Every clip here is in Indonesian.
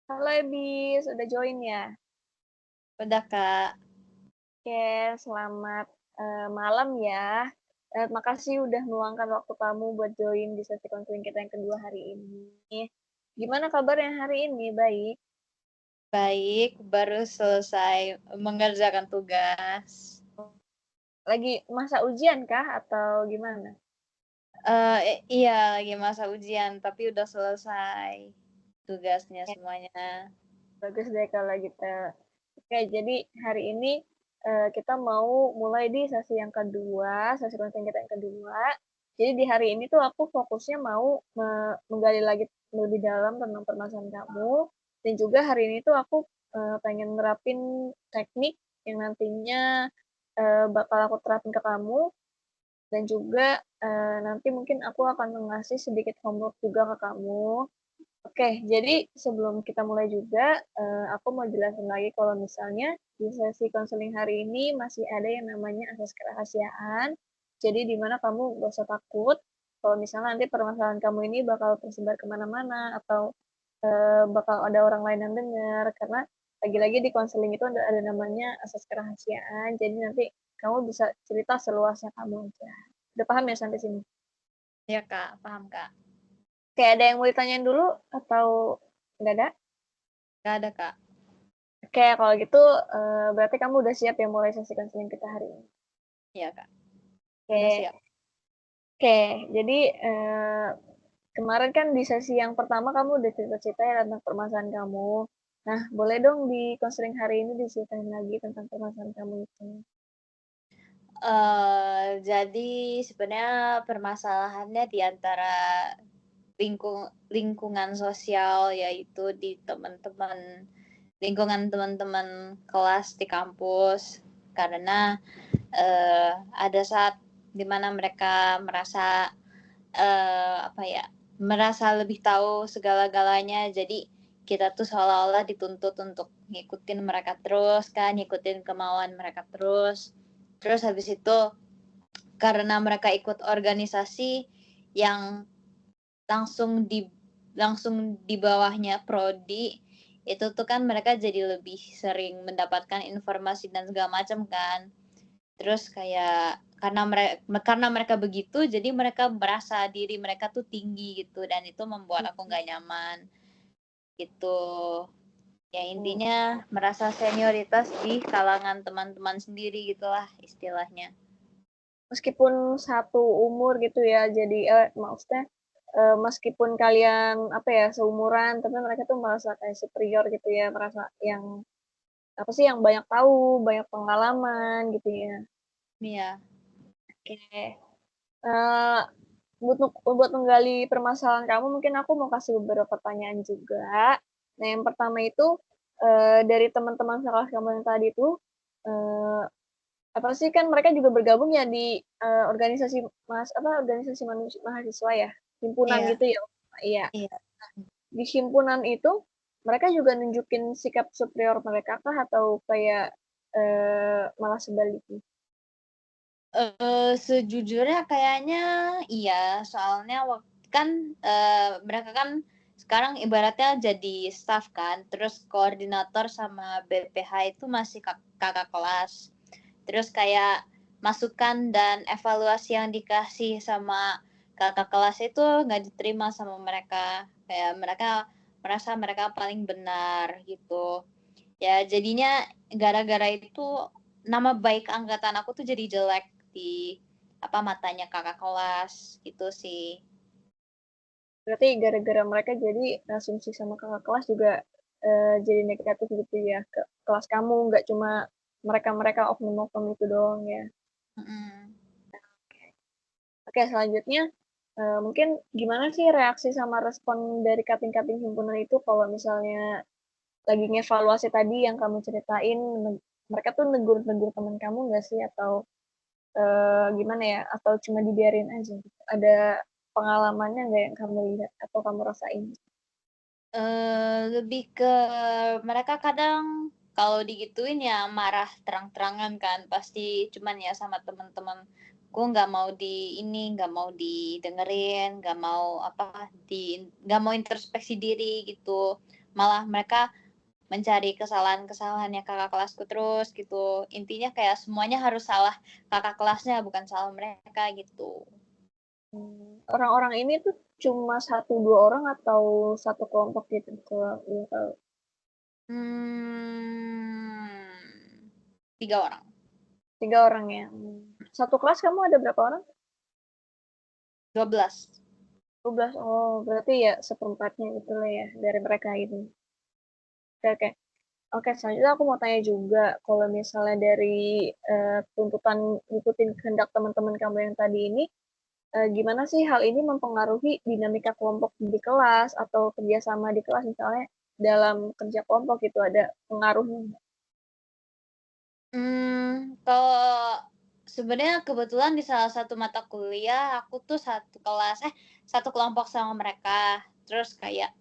Halo Ebis, udah join ya? Udah Kak, Oke, selamat malam ya. Makasih udah meluangkan waktu kamu buat join di sesi konseling kita yang kedua hari ini. Gimana kabarnya hari ini? Baik. baik, baru selesai mengerjakan tugas. Lagi masa ujian kah atau gimana? Iya lagi masa ujian, tapi udah selesai tugasnya Ya, semuanya. bagus deh kalau gitu. Oke, jadi hari ini kita mau mulai di sesi yang kedua, sesi konseling kita yang kedua. Jadi di hari ini tuh aku fokusnya mau menggali lagi lebih dalam tentang permasalahan kamu. Dan juga hari ini tuh aku pengen nerapin teknik yang nantinya bakal aku terapin ke kamu. Dan juga nanti mungkin aku akan ngasih sedikit homework juga ke kamu. Oke, jadi sebelum kita mulai juga, aku mau jelasin lagi kalau misalnya di sesi konseling hari ini masih ada yang namanya asas kerahasiaan. Jadi di mana kamu gak usah takut kalau misalnya nanti permasalahan kamu ini bakal tersebar kemana-mana atau bakal ada orang lain yang dengar. Karena lagi-lagi di konseling itu ada namanya asas kerahasiaan. Jadi nanti kamu bisa cerita seluasnya kamu aja. Udah paham ya sampai sini? Ya Kak, paham Kak? Kayak ada yang mau ditanyain dulu atau nggak ada? Gak ada Kak? Oke, kalau gitu berarti kamu udah siap ya mulai sesi konseling kita hari ini. Iya Kak, udah Oke, siap. oke. Jadi kemarin kan di sesi yang pertama kamu udah cerita-cerita ya tentang permasalahan kamu. Nah, boleh dong di konseling hari ini diceritain lagi tentang permasalahan kamu itu. Jadi sebenarnya permasalahannya di antara lingkungan sosial, yaitu di lingkungan teman-teman kelas di kampus. Karena ada saat dimana mereka merasa apa ya, merasa lebih tahu segala-galanya, jadi kita tuh seolah-olah dituntut untuk ngikutin mereka terus kan, ngikutin kemauan mereka terus habis itu karena mereka ikut organisasi yang langsung di langsung di bawahnya prodi, itu tuh kan mereka jadi lebih sering mendapatkan informasi dan segala macam kan. Terus kayak karena mereka begitu, jadi mereka merasa diri mereka tuh tinggi gitu, dan itu membuat aku nggak nyaman, gitu. Ya Hmm. intinya merasa senioritas di kalangan teman-teman sendiri gitulah istilahnya. Meskipun satu umur gitu ya, jadi maksudnya meskipun kalian apa ya seumuran, tapi mereka tuh merasa kayak superior gitu ya, merasa yang apa sih yang banyak tahu, banyak pengalaman gitu ya. Iya. Oke. Eh, buat menggali permasalahan kamu, mungkin aku mau kasih beberapa pertanyaan juga. Nah, yang pertama itu dari teman-teman sekelas kamu yang tadi itu eh, apa sih kan mereka juga bergabung ya di organisasi organisasi mahasiswa ya, himpunan Iya. gitu ya. Iya. Iya. Di himpunan itu mereka juga nunjukin sikap superior mereka kah atau kayak malah sebaliknya? Sejujurnya kayaknya iya, soalnya kan, mereka kan sekarang ibaratnya jadi staff kan, terus koordinator sama BPH itu masih kakak kelas. Terus kayak masukan dan evaluasi yang dikasih sama kakak kelas itu nggak diterima sama mereka. Kayak mereka merasa mereka paling benar gitu. Ya jadinya gara-gara itu nama baik angkatan aku tuh jadi jelek di matanya kakak kelas gitu sih. Berarti gara-gara mereka jadi asumsi sama kakak kelas juga jadi negatif gitu ya ke kelas kamu, nggak cuma mereka-mereka oknum-oknum itu doang ya. Mm-mm. Oke, selanjutnya mungkin gimana sih reaksi sama respon dari kating-kating himpunan itu kalau misalnya lagi ngevaluasi tadi yang kamu ceritain, mereka tuh negur-negur teman kamu nggak sih atau gimana ya? Atau cuma dibiarin aja gitu? Ada pengalamannya nggak yang kamu lihat atau kamu rasain? Lebih ke mereka kadang kalau digituin ya marah terang-terangan kan, pasti cuman ya sama teman-teman, gue nggak mau di ini, nggak mau didengerin, nggak mau nggak mau introspeksi diri gitu, malah mereka mencari kesalahan-kesalahannya kakak kelasku terus gitu. Intinya kayak semuanya harus salah kakak kelasnya, bukan salah mereka gitu. Orang-orang ini tuh cuma 1-2 orang atau satu kelompok gitu kalau boleh tahu? 3 orang. 3 orang ya. Satu kelas kamu ada berapa orang? 12. 12. Oh, berarti ya seperempatnya gitu lah ya dari mereka ini. Oke, oke. Oke, selanjutnya aku mau tanya juga, kalau misalnya dari tuntutan ngikutin kehendak teman-teman kamu yang tadi ini, gimana sih hal ini mempengaruhi dinamika kelompok di kelas atau kerjasama di kelas misalnya dalam kerja kelompok gitu ada pengaruhnya nggak? Kalau sebenarnya kebetulan di salah satu mata kuliah aku tuh satu kelompok sama mereka. Terus kayak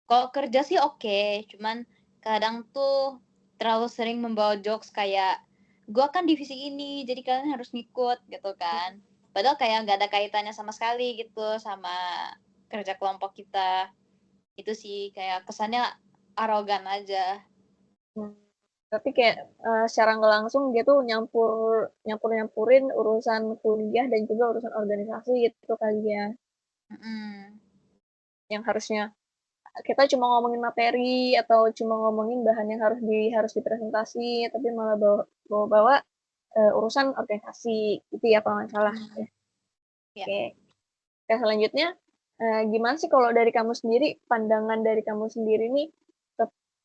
kalau kerja sih oke, cuman kadang tuh terlalu sering membawa jokes kayak gua kan divisi ini, jadi kalian harus ngikut gitu kan. Padahal kayak nggak ada kaitannya sama sekali gitu sama kerja kelompok kita. Itu sih kayak kesannya arogan aja. Hmm, Tapi kayak secara nggak langsung dia tuh nyampurin urusan kuliah dan juga urusan organisasi gitu kali ya, Mm-mm. yang harusnya kita cuma ngomongin materi atau cuma ngomongin bahan yang harus dipresentasi, tapi malah bawa urusan organisasi gitu ya kalau nggak salah. Mm-mm. Ya. Oke, oke selanjutnya gimana sih kalau dari kamu sendiri, pandangan dari kamu sendiri nih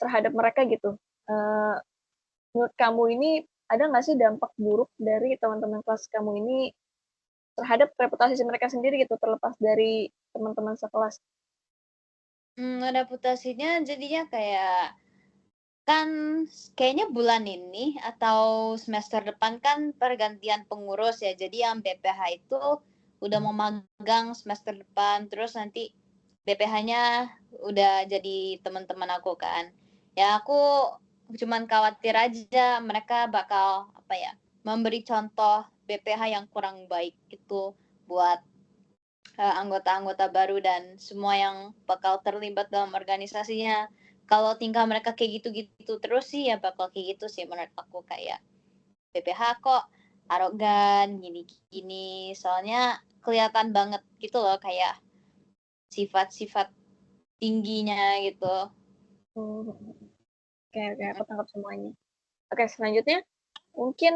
terhadap mereka gitu? Eh, Menurut kamu ini ada nggak sih dampak buruk dari teman-teman kelas kamu ini terhadap reputasi mereka sendiri gitu, terlepas dari teman-teman sekelas? Reputasinya jadinya kayak kan kayaknya bulan ini atau semester depan kan pergantian pengurus ya. Jadi yang BPH itu udah mau magang semester depan, terus nanti BPH-nya udah jadi teman-teman aku kan. Ya aku cuman khawatir aja mereka bakal apa ya, memberi contoh BPH yang kurang baik gitu buat anggota-anggota baru dan semua yang bakal terlibat dalam organisasinya. Kalau tingkah mereka kayak gitu-gitu terus sih ya bakal kayak gitu sih menurut aku kayak BPH kok arogan gini-gini. Soalnya kelihatan banget gitu loh kayak sifat-sifat tingginya gitu. Hmm, Oke, oke, aku tangkap semuanya. Oke, selanjutnya mungkin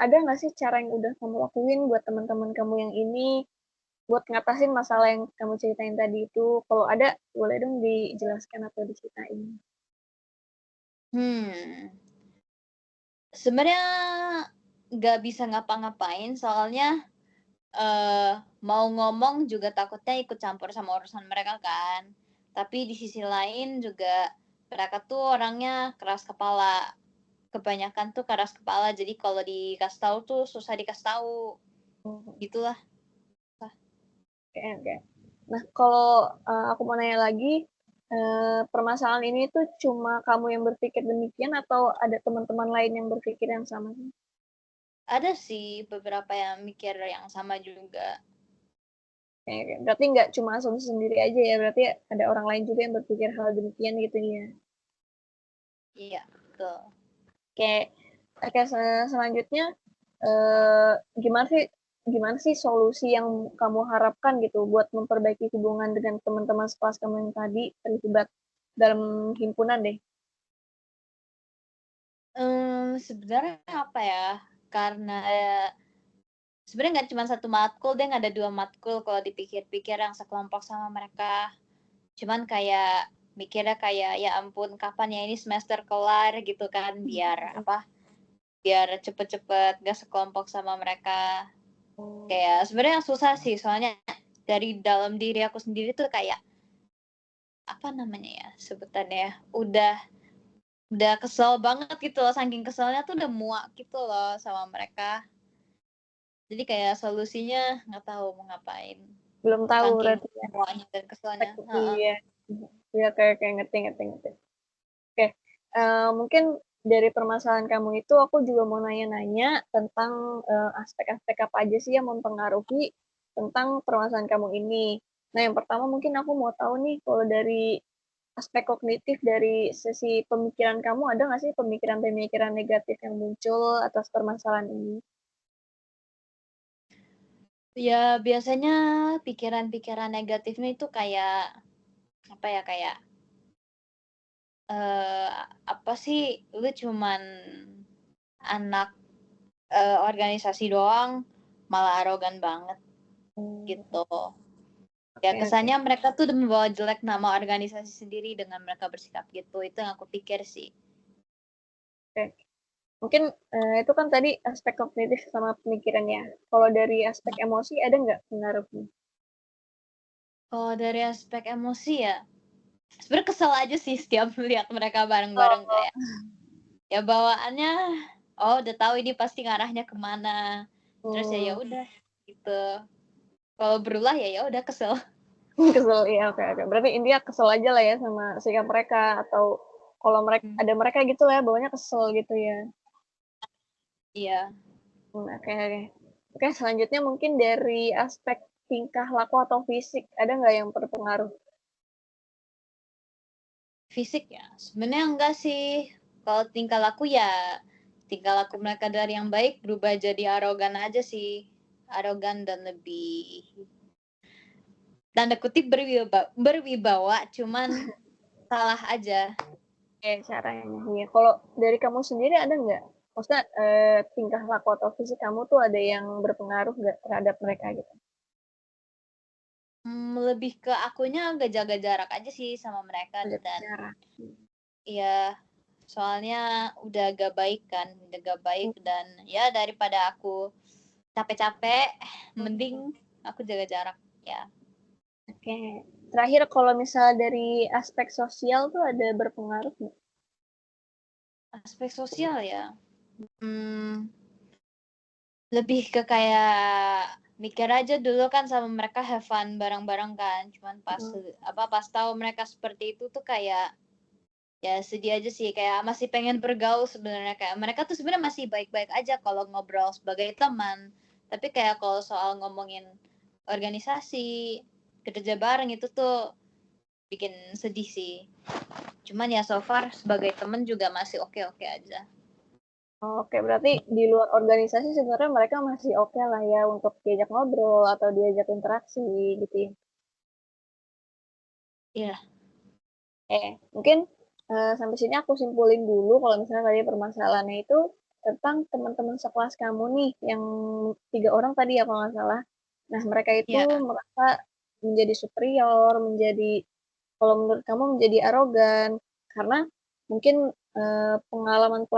ada nggak sih cara yang udah kamu lakuin buat teman-teman kamu yang ini buat ngatasin masalah yang kamu ceritain tadi itu? Kalau ada, boleh dong dijelaskan atau diceritain. Hmm, sebenarnya nggak bisa ngapa-ngapain soalnya eh mau ngomong juga takutnya ikut campur sama urusan mereka kan. Tapi di sisi lain juga mereka tuh orangnya keras kepala. Kebanyakan tuh keras kepala, jadi kalau dikasih tahu tuh susah dikasih tahu. Hmm, Gitulah. Oke, oke. Nah, kalau aku mau nanya lagi, permasalahan ini tuh cuma kamu yang berpikir demikian atau ada teman-teman lain yang berpikir yang sama? Ada sih beberapa yang mikir yang sama juga. Oke, berarti nggak cuma asumsi sendiri aja ya, berarti ada orang lain juga yang berpikir hal demikian gitu ya. Iya, betul. Oke, oke selanjutnya eh, gimana sih solusi yang kamu harapkan gitu buat memperbaiki hubungan dengan teman-teman sekelas kamu yang tadi terlibat dalam himpunan deh? Sebenarnya apa ya? Karena sebenarnya nggak cuma satu matkul deh, ada 2 matkul kalau dipikir-pikir yang sekelompok sama mereka. Cuman kayak mikirnya kayak ya ampun kapan ya ini semester kelar gitu kan biar apa biar cepet-cepet gak sekelompok sama mereka. Kayak sebenarnya susah sih soalnya dari dalam diri aku sendiri tuh kayak apa namanya ya sebutannya ya, udah kesel banget gitu loh, saking keselnya tuh udah muak gitu loh sama mereka. Jadi kayak solusinya nggak tahu mau ngapain Belum tahu saking berarti ya. muaknya dan keselnya. Heeh. Iya, iya kayak ngerti ngerti ngerti. Oke, mungkin dari permasalahan kamu itu aku juga mau nanya-nanya tentang aspek-aspek apa aja sih yang mempengaruhi tentang permasalahan kamu ini. Nah, yang pertama mungkin aku mau tahu nih kalau dari aspek kognitif dari sisi pemikiran kamu, ada nggak sih pemikiran-pemikiran negatif yang muncul atas permasalahan ini? Ya biasanya pikiran-pikiran negatifnya itu kayak, apa ya, kayak, eee, apa sih, lu cuman anak, organisasi doang, malah arogan banget, Mmm, gitu. Ya oke oke. kesannya mereka tuh udah membawa jelek nama organisasi sendiri dengan mereka bersikap gitu, itu yang aku pikir sih. Oke. Mungkin, itu kan tadi aspek kognitif sama pemikirannya. Kalau dari aspek emosi ada nggak pengaruhnya? Kalau dari aspek emosi ya, sebenarnya kesel aja sih setiap lihat mereka bareng-bareng Oh, kayak, ya bawaannya, oh udah tahu ini pasti ngarahnya kemana, terus ya ya mmm, udah gitu. Kalau berulah ya ya udah kesel. kesel, iya, oke oke. Berarti intinya kesel aja lah ya sama sikap mereka atau kalau Mmm, ada mereka gitu lah ya bawanya kesel gitu ya? iya. Oke oke. Oke, selanjutnya mungkin dari aspek tingkah laku atau fisik, ada nggak yang berpengaruh? Fisik ya? Sebenarnya enggak sih. Kalau tingkah laku ya, tingkah laku mereka dari yang baik berubah jadi arogan aja sih. Arogan dan lebih, tanda kutip, berwibawa, cuman salah aja. Caranya, iya. Kalau dari kamu sendiri ada nggak? Maksudnya, tingkah laku atau fisik kamu tuh ada yang berpengaruh nggak terhadap mereka gitu? Lebih ke akunya agak jaga jarak aja sih sama mereka Ada dan cara. ya soalnya udah agak baik kan, udah agak baik Mhm dan ya daripada aku capek-capek, mending mhm. aku jaga jarak, ya. Oke. Terakhir kalau misal dari aspek sosial tuh ada berpengaruh nggak? Aspek sosial ya, mmm, lebih ke kayak mikir aja dulu kan sama mereka have fun bareng-bareng kan, cuman pas, Mhm. pas tahu mereka seperti itu tuh kayak, ya sedih aja sih, kayak masih pengen bergaul sebenarnya, kayak mereka tuh sebenarnya masih baik-baik aja kalau ngobrol sebagai teman, tapi kayak kalau soal ngomongin organisasi, kerja bareng itu tuh bikin sedih sih. Cuman ya so far sebagai temen juga masih oke-oke aja. Oke, berarti di luar organisasi sebenarnya mereka masih oke lah ya untuk diajak ngobrol atau diajak interaksi gitu ya? Iya, Mungkin, sampai sini aku simpulin dulu kalau misalnya tadi permasalahannya itu tentang teman-teman sekelas kamu nih yang 3 orang tadi ya kalau nggak salah. Nah, mereka itu iya, merasa menjadi superior, kalau menurut kamu menjadi arogan, karena mungkin, pengalaman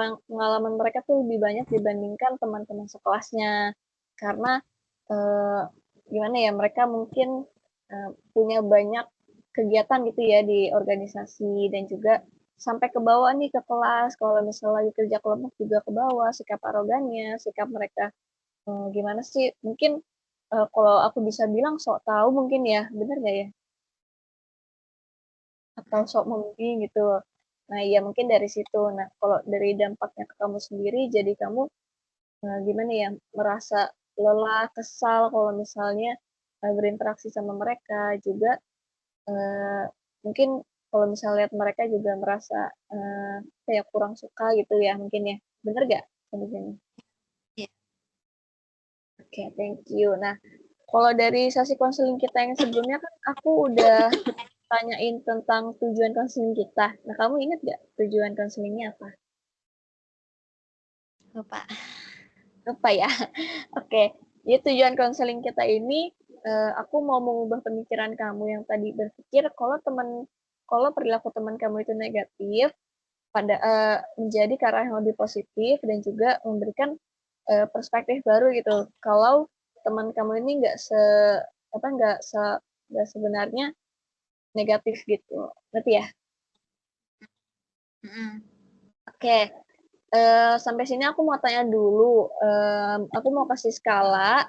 mereka tuh lebih banyak dibandingkan teman-teman sekelasnya. Karena, eee, gimana ya, mereka mungkin, punya banyak kegiatan gitu ya di organisasi dan juga sampai ke bawah nih ke kelas, kalau misal lagi kerja kelompok juga ke bawah sikap arogannya, sikap mereka, gimana sih, mungkin, kalau aku bisa bilang sok tahu mungkin ya, bener nggak ya? Atau mhm, sok memberi gitu. Nah, iya mungkin dari situ. Nah, kalau dari dampaknya ke kamu sendiri, jadi kamu, gimana ya, merasa lelah, kesal kalau misalnya, berinteraksi sama mereka, juga, eee, mungkin kalau misal lihat mereka juga merasa, kayak kurang suka gitu ya mungkin ya, bener nggak kondisinya? iya. Oke, thank you. Nah, kalau dari sesi konseling kita yang sebelumnya kan aku udah tanyain tentang tujuan konseling kita. Nah, kamu ingat nggak tujuan konselingnya apa? Lupa. Lupa ya? Oke, jadi tujuan konseling kita ini, aku mau mengubah pemikiran kamu yang tadi berpikir kalau perilaku teman kamu itu negatif, menjadi ke arah yang lebih positif dan juga memberikan, perspektif baru gitu. Kalau teman kamu ini nggak sebenarnya negatif gitu, ngerti ya? Mhm. Oke, sampai sini aku mau tanya dulu, aku mau kasih skala,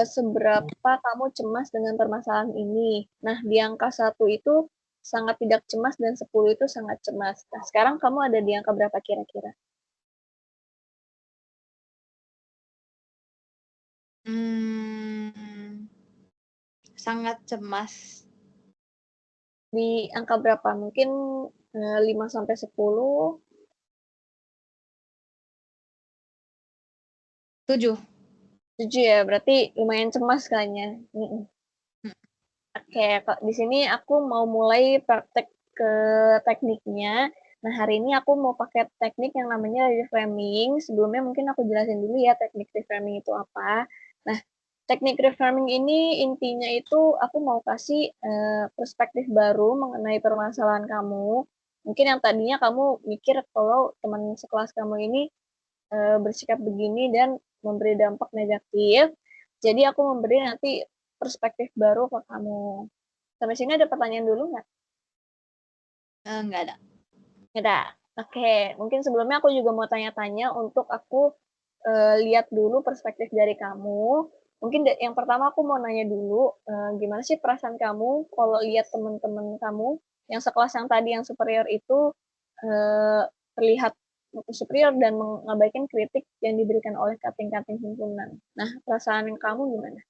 seberapa kamu cemas dengan permasalahan ini. Nah, di angka 1 itu sangat tidak cemas dan 10 itu sangat cemas. Nah, sekarang kamu ada di angka berapa kira-kira? Mmm, sangat cemas. Di angka berapa? Mungkin 5 sampai 10. 7. 7 ya, berarti lumayan cemas kan ya. Oke, kok di sini aku mau mulai praktek ke tekniknya. Nah, hari ini aku mau pakai teknik yang namanya reframing. Sebelumnya mungkin aku jelasin dulu ya teknik reframing itu apa. Nah, teknik reframing ini intinya itu aku mau kasih perspektif baru mengenai permasalahan kamu. Mungkin yang tadinya kamu mikir kalau teman sekelas kamu ini bersikap begini dan memberi dampak negatif. Jadi aku memberi nanti perspektif baru ke kamu. Sampai sini ada pertanyaan dulu nggak? Nggak ada. Nggak ada. Oke, mungkin sebelumnya aku juga mau tanya-tanya untuk aku lihat dulu perspektif dari kamu. Mungkin yang pertama aku mau nanya dulu, gimana sih perasaan kamu kalau lihat teman-teman kamu yang sekelas yang tadi yang superior itu eh, terlihat superior dan mengabaikan kritik yang diberikan oleh kating-kating himpunan. Nah, perasaan kamu gimana?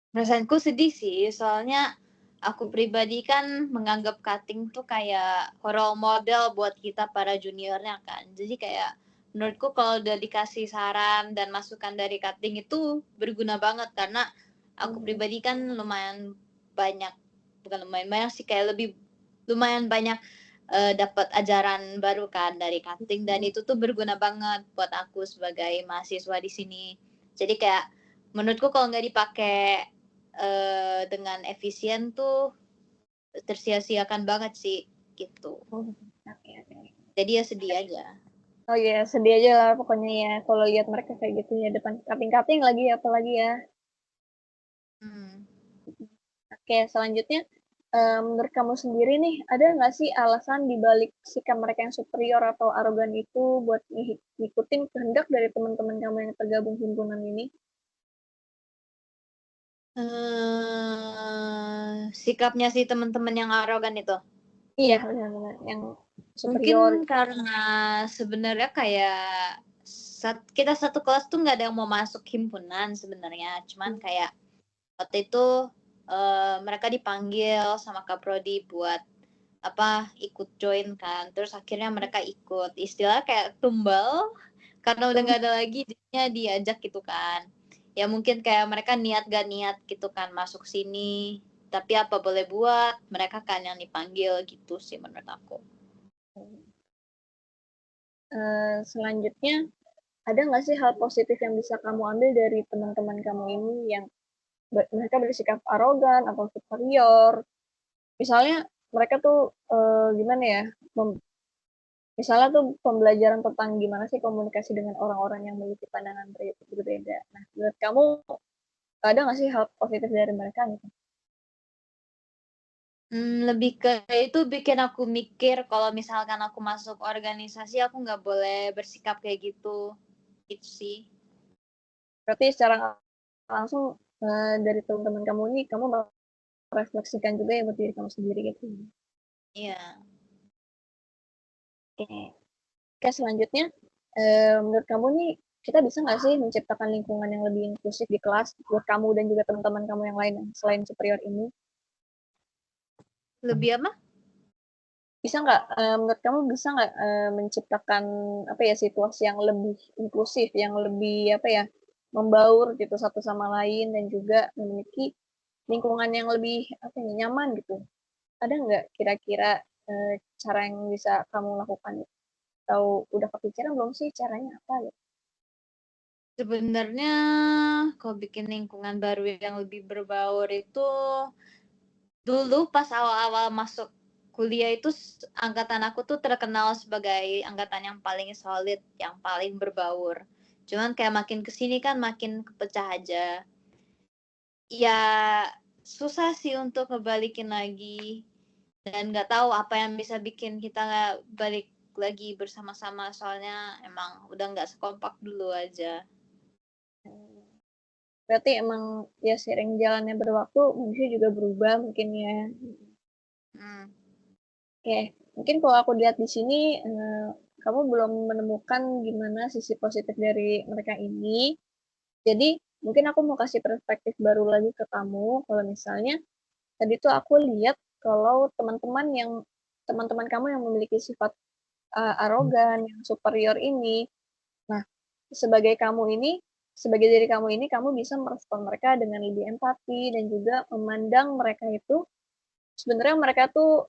Perasaanku sedih sih, soalnya aku pribadi kan menganggap cutting tuh kayak role model buat kita para juniornya kan. Jadi kayak menurutku kalau udah dikasih saran dan masukan dari cutting itu berguna banget karena aku pribadi kan lumayan banyak, bukan lumayan banyak sih, kayak lebih lumayan banyak dapat ajaran baru kan dari cutting dan itu tuh berguna banget buat aku sebagai mahasiswa di sini. Jadi kayak menurutku kalau nggak dipakai dengan efisien tuh tersia-siakan banget sih gitu. Jadi ya sedih aja. Oh iya, sedih aja lah pokoknya ya kalau lihat mereka kayak gitu ya depan kating-kating lagi apalagi ya. Hmm. Oke, selanjutnya menurut kamu sendiri nih, ada nggak sih alasan dibalik sikap mereka yang superior atau arogan itu buat ngikutin kehendak dari teman-teman kamu yang tergabung himpunan ini? Sikapnya si teman-teman yang arogan itu. Iya, benar-benar yang superior. Mungkin karena sebenarnya kayak kita satu kelas tuh nggak ada yang mau masuk himpunan sebenarnya. Cuman kayak waktu itu mereka dipanggil sama Kak Prodi buat apa ikut join kan. Terus akhirnya mereka ikut. Istilah kayak tumbal karena udah nggak ada lagi jadinya diajak gitu kan. Ya mungkin kayak mereka niat gak niat gitu kan masuk sini. Tapi apa boleh buat, mereka kan yang dipanggil gitu sih menurut aku. Selanjutnya, ada nggak sih hal positif yang bisa kamu ambil dari teman-teman kamu ini yang mereka bersikap arogan atau superior? Misalnya mereka tuh gimana ya? Misalnya tuh pembelajaran tentang gimana sih komunikasi dengan orang-orang yang memiliki pandangan berbeda. Nah, menurut kamu ada nggak sih hal positif dari mereka gitu? Lebih ke itu bikin aku mikir kalau misalkan aku masuk organisasi aku nggak boleh bersikap kayak gitu. Itu sih. Berarti secara langsung dari teman-teman kamu ini, kamu merefleksikan juga ya buat diri kamu sendiri gitu. Iya. Oke, Oke selanjutnya, menurut kamu nih, kita bisa nggak sih menciptakan lingkungan yang lebih inklusif di kelas buat kamu dan juga teman-teman kamu yang lain selain superior ini? Lebih apa? Bisa nggak, menurut kamu bisa nggak menciptakan apa ya situasi yang lebih inklusif, yang lebih apa ya membaur gitu satu sama lain dan juga memiliki lingkungan yang lebih apa ya nyaman gitu? Ada nggak kira-kira cara yang bisa kamu lakukan? Atau udah kepikiran belum sih caranya apa gitu? Sebenarnya kalau bikin lingkungan baru yang lebih berbaur itu dulu pas awal-awal masuk kuliah itu angkatan aku tuh terkenal sebagai angkatan yang paling solid, yang paling berbaur. Cuman kayak makin kesini kan makin kepecah aja. Ya susah sih untuk ngebalikin lagi dan nggak tahu apa yang bisa bikin kita nggak balik lagi bersama-sama soalnya emang udah nggak sekompak dulu aja. Berarti emang ya sering jalannya berwaktu manusia juga berubah mungkin ya. Hmm. Oke, mungkin kalau aku lihat di sini kamu belum menemukan gimana sisi positif dari mereka ini. Jadi mungkin aku mau kasih perspektif baru lagi ke kamu. Kalau misalnya tadi tuh aku lihat kalau teman-teman kamu yang memiliki sifat arogan, yang superior ini. Nah, sebagai diri kamu ini, kamu bisa merespon mereka dengan lebih empati dan juga memandang mereka itu sebenarnya mereka tuh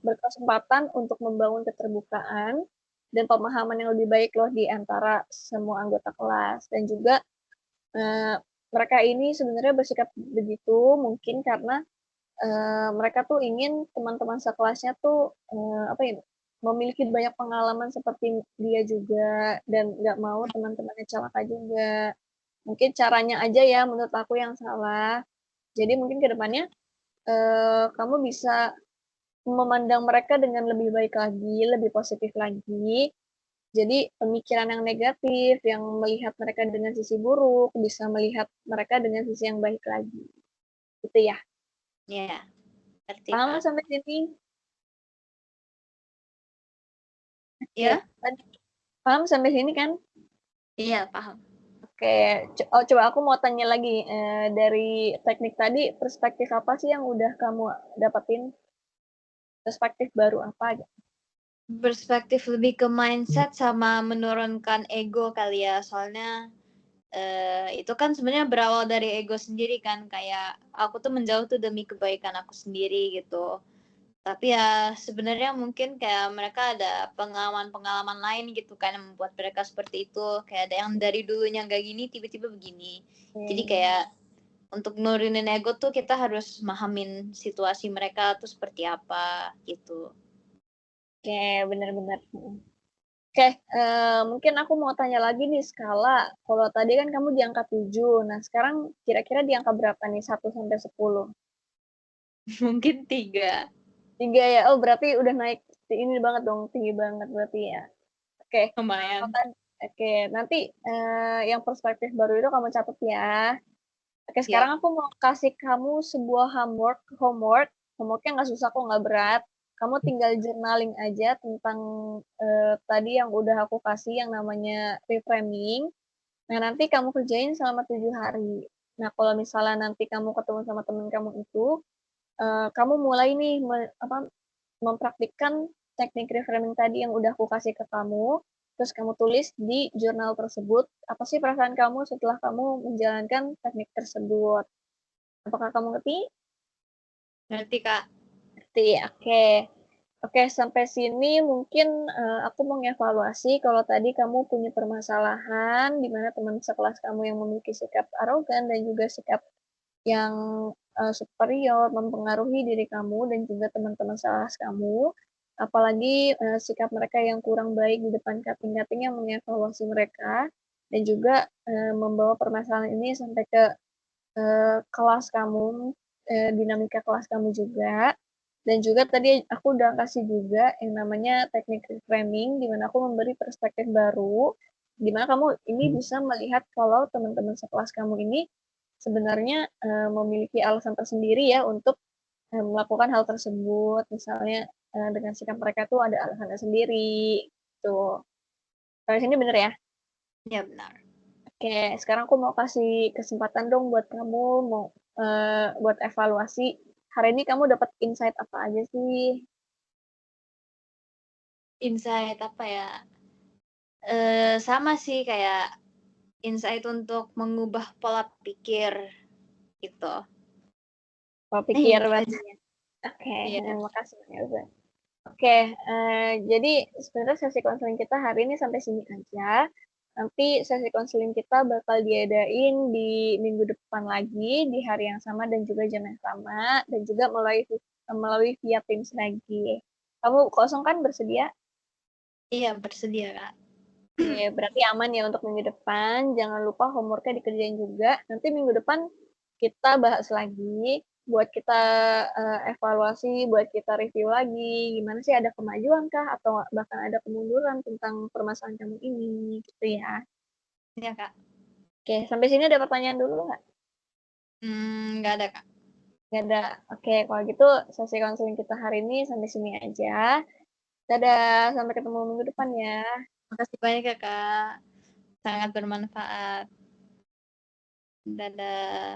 berkesempatan untuk membangun keterbukaan dan pemahaman yang lebih baik loh di antara semua anggota kelas dan juga mereka ini sebenarnya bersikap begitu mungkin karena mereka tuh ingin teman-teman sekelasnya tuh apa ya memiliki banyak pengalaman seperti dia juga dan nggak mau teman-temannya celaka juga. Mungkin caranya aja ya menurut aku yang salah. Jadi mungkin ke depannya kamu bisa memandang mereka dengan lebih baik lagi, lebih positif lagi. Jadi pemikiran yang negatif, yang melihat mereka dengan sisi buruk, bisa melihat mereka dengan sisi yang baik lagi. Gitu ya. Iya, ngerti Paham Kak. sampai sini? Oke, Ya? paham sampai sini kan? Iya, paham. Oke, coba aku mau tanya lagi, dari teknik tadi, perspektif apa sih yang udah kamu dapetin? Perspektif baru apa aja? Perspektif lebih ke mindset sama menurunkan ego kali ya, soalnya itu kan sebenarnya berawal dari ego sendiri kan, kayak aku tuh menjauh tuh demi kebaikan aku sendiri gitu. Tapi ya sebenarnya mungkin kayak mereka ada pengalaman-pengalaman lain gitu kan yang membuat mereka seperti itu. Kayak ada yang dari dulunya nggak gini, tiba-tiba begini. Jadi kayak untuk nurunin ego tuh kita harus mahamin situasi mereka tuh seperti apa gitu. Oke, benar-benar. Oke, mungkin aku mau tanya lagi nih skala. Kalau tadi kan kamu di angka 7, nah sekarang kira-kira di angka berapa nih? 1 sampai 10? Mungkin 3. 3 ya? Oh, berarti udah naik ini banget dong, tinggi banget berarti ya. Oke, Lumayan. oke, nanti yang perspektif baru itu kamu catat ya. Oke, sekarang Ya. aku mau kasih kamu sebuah homeworknya nggak susah kok, nggak berat. Kamu tinggal journaling aja tentang tadi yang udah aku kasih yang namanya reframing. Nah, nanti kamu kerjain selama 7 hari. Nah, kalau misalnya nanti kamu ketemu sama temen kamu itu, kamu mulai nih mempraktikkan teknik reframing tadi yang udah aku kasih ke kamu, terus kamu tulis di jurnal tersebut, apa sih perasaan kamu setelah kamu menjalankan teknik tersebut. Apakah kamu ngerti? Ngerti Kak. Ngerti, oke. Oke, sampai sini mungkin aku mau ngevaluasi kalau tadi kamu punya permasalahan di mana teman sekelas kamu yang memiliki sikap arogan dan juga sikap yang superior mempengaruhi diri kamu dan juga teman-teman sekelas kamu. Apalagi sikap mereka yang kurang baik di depan kating-kating yang mengevaluasi mereka dan juga membawa permasalahan ini sampai ke kelas kamu, dinamika kelas kamu juga. Dan juga tadi aku udah kasih juga yang namanya teknik reframing, di mana aku memberi perspektif baru, di mana kamu ini bisa melihat kalau teman-teman sekelas kamu ini sebenarnya memiliki alasan tersendiri ya untuk melakukan hal tersebut. Misalnya dengan sikap mereka tuh ada alasannya sendiri. Tuh. Sampai sini bener ya? Ya benar. Oke, sekarang aku mau kasih kesempatan dong buat kamu mau buat evaluasi. Hari ini kamu dapat insight apa aja sih? Insight apa ya? Sama sih kayak insight untuk mengubah pola pikir gitu. Pola pikir Itu berarti. aja. Oke, Iya. makasih Elza. Oke, jadi sebenarnya sesi konseling kita hari ini sampai sini aja. Nanti sesi konseling kita bakal diadain di minggu depan lagi, di hari yang sama dan juga jam yang sama, dan juga melalui via Teams lagi. Kamu kosong kan bersedia? Iya, bersedia Kak. Oke, berarti aman ya untuk minggu depan. Jangan lupa homeworknya dikerjain juga. Nanti minggu depan kita bahas lagi, buat kita evaluasi, buat kita review lagi. Gimana sih ada kemajuan kah atau bahkan ada kemunduran tentang permasalahan kamu ini, gitu ya. Iya Kak. Oke, sampai sini ada pertanyaan dulu nggak? Nggak ada Kak. Nggak ada. Oke, kalau gitu sesi konseling kita hari ini sampai sini aja. Dadah, sampai ketemu minggu depan ya. Makasih banyak ya Kak. Sangat bermanfaat. Dadah.